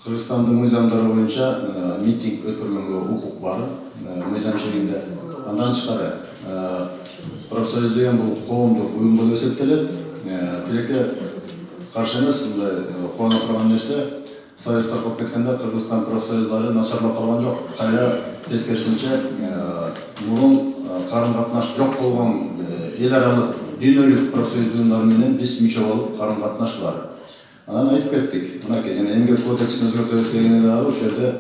Кыргызстандын мыйзамдары боюнча митинг өткөргөнгө укук бар мыйзам чегинде. Андан тышкары профсоюз деген бул коомдук уюм болуп эсептелет. Тилекке каршы эмес, мындай кубанып турган нерсе, союз таркап кеткенде Кыргызстан профсоюздары начарлап калган жок. Кайра тескерисинче мурун карым катнаш жок болгон эл аралык дүйнөлүк профсоюз уюмдары менен биз мүчө болуп карым катнаш бар. Анан айтып кеттик. Мынакей жана эмгек кодексин өзгөртөбүз дегенде дагы ошол жерде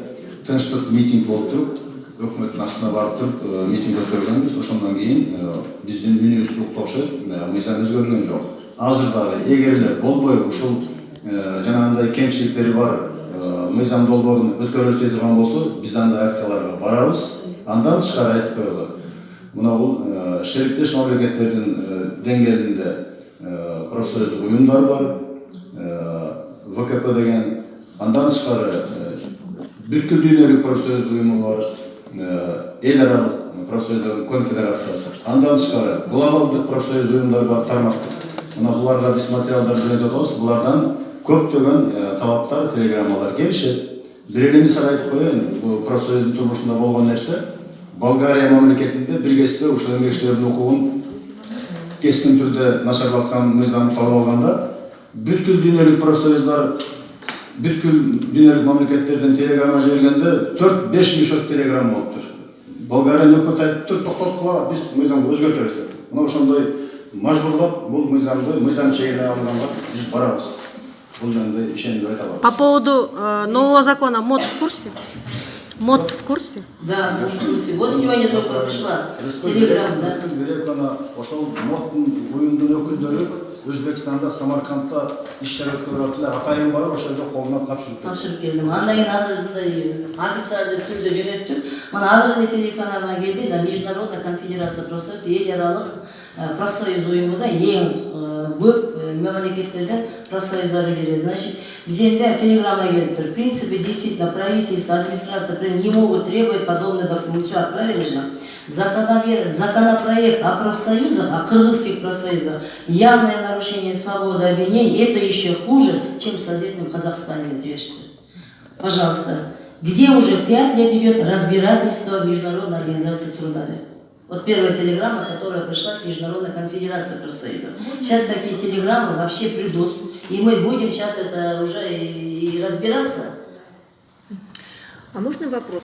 тынчтык митинг болуп туруп, өкмөттүн астына барып туруп митинг өткөргөнбүз. Ошондон кийин биздин үнүбүз укташат, мыйзам өзгөрүлгөн жок. Азыр дагы эгер эле болбой ушул жанагындай кемчиликтери бар мыйзам долбоорун өткөрүлбөй турган болсо, биз андай акцияларга барабыз. Андан тышкары айтып коелу. Мына бул шериктеш мамлекеттердин деңгээлинде профсоюздук уюмдар бар. ВКП деген, андан тышкары бүткүл дүйнөлүк профсоюз уюму бар, эл аралык профсоюздар конфедерациясы, андан тышкары глобалдык профсоюз уюмдар бар, тармактык. Мына буларга биз материалдар жөнөтүп атабыз, булардан көптөгөн талаптар, телеграммалар келишет. Бир эле мисал айтып коеюн, бул профсоюздун турмушунда болгон нерсе, Болгария мамлекетинде биргесте ушул эмгекчилердин укугун кескин түрдө начарлаткан мыйзам кабыл алганда, бүткүл дүйнөлүк профсоюздар, бүткүл дүйнөлүк мамлекеттерден телеграмма жибергенде 4-5 мешок телеграмма болуптур. Болгариянын өкмөтү айтыптыр, токтоткула, биз мыйзамды өзгөртөбүз деп. Мына ошондой мажбурлап бул мыйзамды мыйзам чегине алганга биз барабыз. Бул жөнүндө ишенимди айта алабыз. По поводу нового закона МОД в курсе? МОД в курсе? Да, в курсе. Вот сегодня только пришла телеграмма. Ошол МОДтун уюмдун өкүлдөрү Өзбекстанда, Самаркандта иш-чара өткөрүп атты. Атайын барып, ошол жерде колуна тапшырып келдим. Андан кийин азыр мындай официалдуу түрдө жөнөттүк. Мына азыр эле телефонума келди, да Международная конфедерация профсоюз эл аралык профсоюз уюмуда эң көп мамлекеттерден профсоюздарды берет. Значит, бизде телеграмма келиптир. В принципе, действительно, правительство, администрация не могут требовать подобный документ. Все отправили же. Законопроект о профсоюзах, о кыргызских профсоюзах, явное нарушение свободы объединений, это еще хуже, чем в соседнем Казахстане. Пожалуйста, где уже 5 лет идет разбирательство Международной организации труда? Вот первая телеграмма, которая пришла с Международной конфедерации профсоюзов. Сейчас такие телеграммы вообще придут, и мы будем сейчас это уже и разбираться. А можно вопрос?